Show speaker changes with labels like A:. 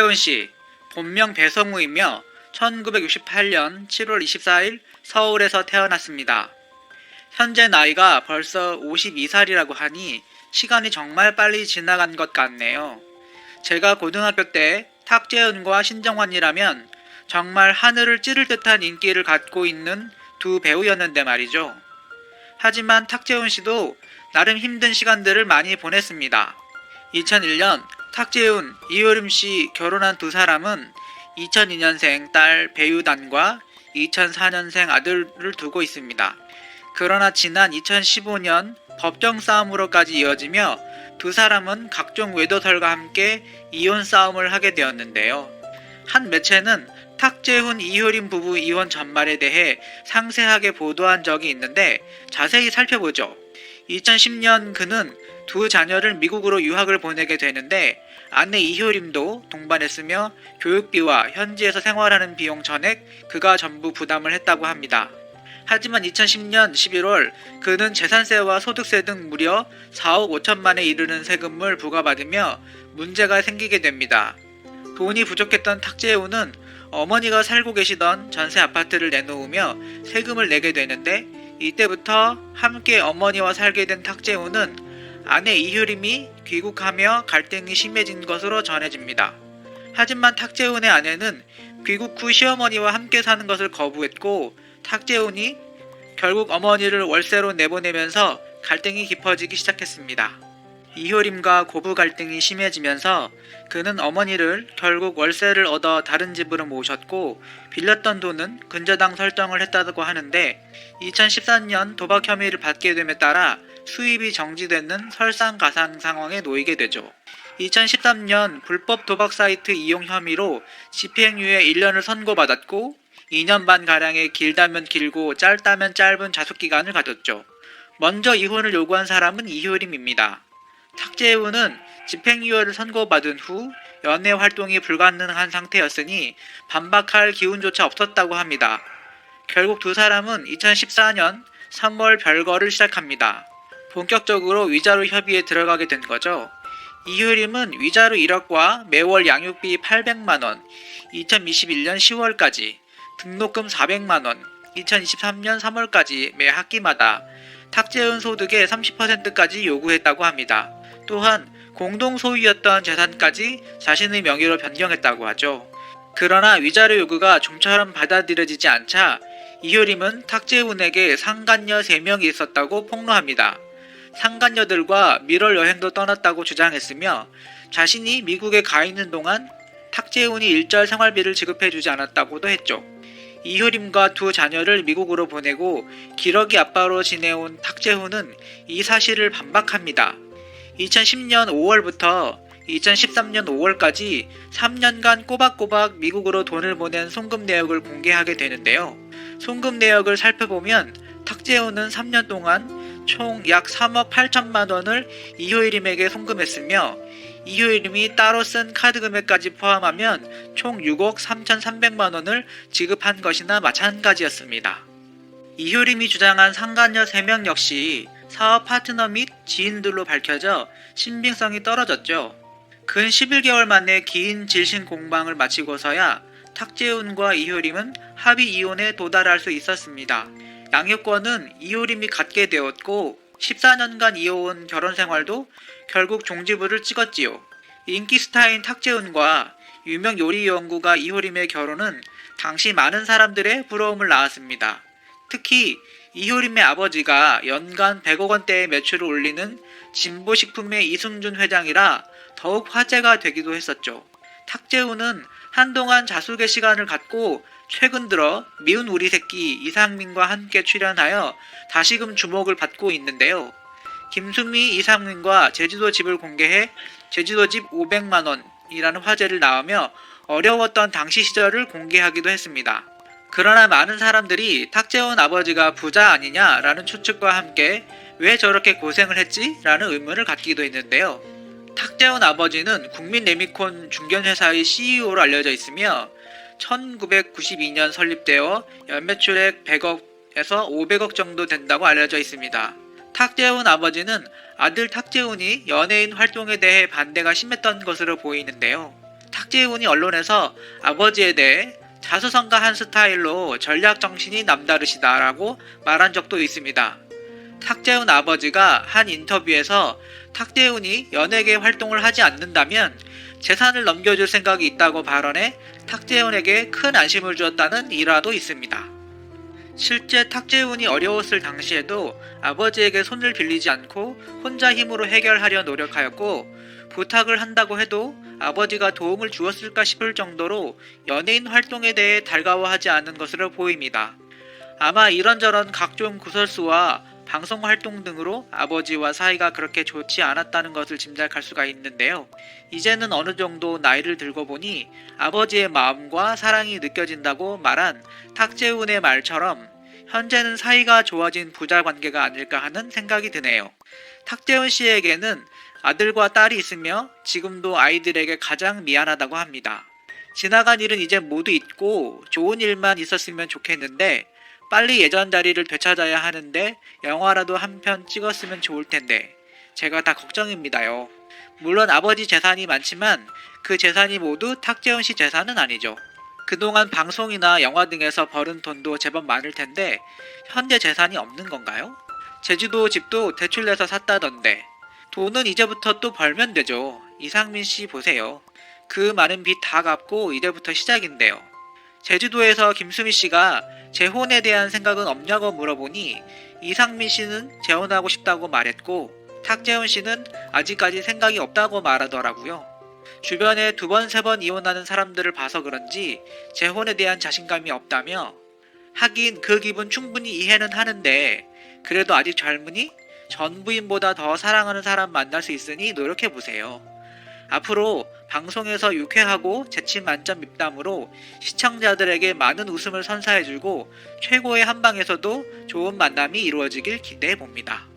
A: 탁재훈 씨, 본명 배성우이며 1968년 7월 24일 서울에서 태어났습니다. 현재 나이가 벌써 52살이라고 하니 시간이 정말 빨리 지나간 것 같네요. 제가 고등학교 때 탁재훈과 신정환이라면 정말 하늘을 찌를 듯한 인기를 갖고 있는 두 배우였는데 말이죠. 하지만 탁재훈 씨도 나름 힘든 시간들을 많이 보냈습니다. 2001년 탁재훈, 이효림 씨 결혼한 두 사람은 2002년생 딸 배유단과 2004년생 아들을 두고 있습니다. 그러나 지난 2015년 법정 싸움으로까지 이어지며 두 사람은 각종 외도설과 함께 이혼 싸움을 하게 되었는데요. 한 매체는 탁재훈, 이효림 부부 이혼 전말에 대해 상세하게 보도한 적이 있는데 자세히 살펴보죠. 2010년 그는 두 자녀를 미국으로 유학을 보내게 되는데 아내 이효림도 동반했으며 교육비와 현지에서 생활하는 비용 전액 그가 전부 부담을 했다고 합니다. 하지만 2010년 11월 그는 재산세와 소득세 등 무려 4억 5천만에 이르는 세금을 부과받으며 문제가 생기게 됩니다. 돈이 부족했던 탁재훈은 어머니가 살고 계시던 전세 아파트를 내놓으며 세금을 내게 되는데 이때부터 함께 어머니와 살게 된 탁재훈은 아내 이효림이 귀국하며 갈등이 심해진 것으로 전해집니다. 하지만 탁재훈의 아내는 귀국 후 시어머니와 함께 사는 것을 거부했고 탁재훈이 결국 어머니를 월세로 내보내면서 갈등이 깊어지기 시작했습니다. 이효림과 고부 갈등이 심해지면서 그는 어머니를 결국 월세를 얻어 다른 집으로 모셨고 빌렸던 돈은 근저당 설정을 했다고 하는데 2014년 도박 혐의를 받게 됨에 따라 수입이 정지되는 설상가상 상황에 놓이게 되죠. 2013년 불법 도박 사이트 이용 혐의로 집행유예 1년을 선고받았고 2년 반가량의 길다면 길고 짧다면 짧은 자숙기간을 가졌죠. 먼저 이혼을 요구한 사람은 이효림입니다. 탁재훈은 집행유예를 선고받은 후 연애 활동이 불가능한 상태였으니 반박할 기운조차 없었다고 합니다. 결국 두 사람은 2014년 3월 별거를 시작합니다. 본격적으로 위자료 협의에 들어가게 된 거죠. 이효림은 위자료 1억과 매월 양육비 800만원, 2021년 10월까지, 등록금 400만원, 2023년 3월까지 매 학기마다 탁재훈 소득의 30%까지 요구했다고 합니다. 또한 공동 소유였던 재산까지 자신의 명의로 변경했다고 하죠. 그러나 위자료 요구가 좀처럼 받아들여지지 않자 이효림은 탁재훈에게 상간녀 3명이 있었다고 폭로합니다. 상간녀들과 밀월 여행도 떠났다고 주장했으며 자신이 미국에 가 있는 동안 탁재훈이 일절 생활비를 지급해주지 않았다고도 했죠. 이효림과 두 자녀를 미국으로 보내고 기러기 아빠로 지내온 탁재훈은 이 사실을 반박합니다. 2010년 5월부터 2013년 5월까지 3년간 꼬박꼬박 미국으로 돈을 보낸 송금 내역을 공개하게 되는데요. 송금 내역을 살펴보면 탁재훈은 3년 동안 총 약 3억 8천만 원을 이효림에게 송금했으며 이효림이 따로 쓴 카드 금액까지 포함하면 총 6억 3,300만 원을 지급한 것이나 마찬가지였습니다. 이효림이 주장한 상간녀 3명 역시 사업 파트너 및 지인들로 밝혀져 신빙성이 떨어졌죠. 근 11개월 만에 긴 질신 공방을 마치고서야 탁재훈과 이효림은 합의 이혼에 도달할 수 있었습니다. 양육권은 이효림이 갖게 되었고 14년간 이어온 결혼 생활도 결국 종지부를 찍었지요. 인기 스타인 탁재훈과 유명 요리 연구가 이효림의 결혼은 당시 많은 사람들의 부러움을 낳았습니다. 특히 이효림의 아버지가 연간 100억 원대의 매출을 올리는 진보식품의 이승준 회장이라 더욱 화제가 되기도 했었죠. 탁재훈은 한동안 자숙의 시간을 갖고 최근 들어 미운 우리 새끼 이상민과 함께 출연하여 다시금 주목을 받고 있는데요. 김수미 이상민과 제주도 집을 공개해 제주도 집 500만원이라는 화제를 낳으며 어려웠던 당시 시절을 공개하기도 했습니다. 그러나 많은 사람들이 탁재훈 아버지가 부자 아니냐라는 추측과 함께 왜 저렇게 고생을 했지? 라는 의문을 갖기도 했는데요. 탁재훈 아버지는 국민레미콘 중견회사의 CEO로 알려져 있으며 1992년 설립되어 연매출액 100억에서 500억 정도 된다고 알려져 있습니다. 탁재훈 아버지는 아들 탁재훈이 연예인 활동에 대해 반대가 심했던 것으로 보이는데요. 탁재훈이 언론에서 아버지에 대해 자수성가한 스타일로 전략 정신이 남다르시다라고 말한 적도 있습니다. 탁재훈 아버지가 한 인터뷰에서 탁재훈이 연예계 활동을 하지 않는다면 재산을 넘겨줄 생각이 있다고 발언해 탁재훈에게 큰 안심을 주었다는 일화도 있습니다. 실제 탁재훈이 어려웠을 당시에도 아버지에게 손을 빌리지 않고 혼자 힘으로 해결하려 노력하였고, 부탁을 한다고 해도 아버지가 도움을 주었을까 싶을 정도로 연예인 활동에 대해 달가워하지 않은 것으로 보입니다. 아마 이런저런 각종 구설수와 방송 활동 등으로 아버지와 사이가 그렇게 좋지 않았다는 것을 짐작할 수가 있는데요. 이제는 어느 정도 나이를 들고 보니 아버지의 마음과 사랑이 느껴진다고 말한 탁재훈의 말처럼 현재는 사이가 좋아진 부자 관계가 아닐까 하는 생각이 드네요. 탁재훈 씨에게는 아들과 딸이 있으며 지금도 아이들에게 가장 미안하다고 합니다. 지나간 일은 이제 모두 잊고 좋은 일만 있었으면 좋겠는데 빨리 예전 자리를 되찾아야 하는데 영화라도 한 편 찍었으면 좋을 텐데 제가 다 걱정입니다요. 물론 아버지 재산이 많지만 그 재산이 모두 탁재훈 씨 재산은 아니죠. 그동안 방송이나 영화 등에서 벌은 돈도 제법 많을 텐데 현재 재산이 없는 건가요? 제주도 집도 대출내서 샀다던데 돈은 이제부터 또 벌면 되죠. 이상민 씨 보세요. 그 많은 빚 다 갚고 이제부터 시작인데요. 제주도에서 김수미 씨가 재혼에 대한 생각은 없냐고 물어보니 이상민 씨는 재혼하고 싶다고 말했고 탁재훈 씨는 아직까지 생각이 없다고 말하더라고요. 주변에 2번, 3번 이혼하는 사람들을 봐서 그런지 재혼에 대한 자신감이 없다며, 하긴 그 기분 충분히 이해는 하는데 그래도 아직 젊으니 전 부인보다 더 사랑하는 사람 만날 수 있으니 노력해보세요. 앞으로 방송에서 유쾌하고 재치 만점 입담으로 시청자들에게 많은 웃음을 선사해주고 최고의 한방에서도 좋은 만남이 이루어지길 기대해봅니다.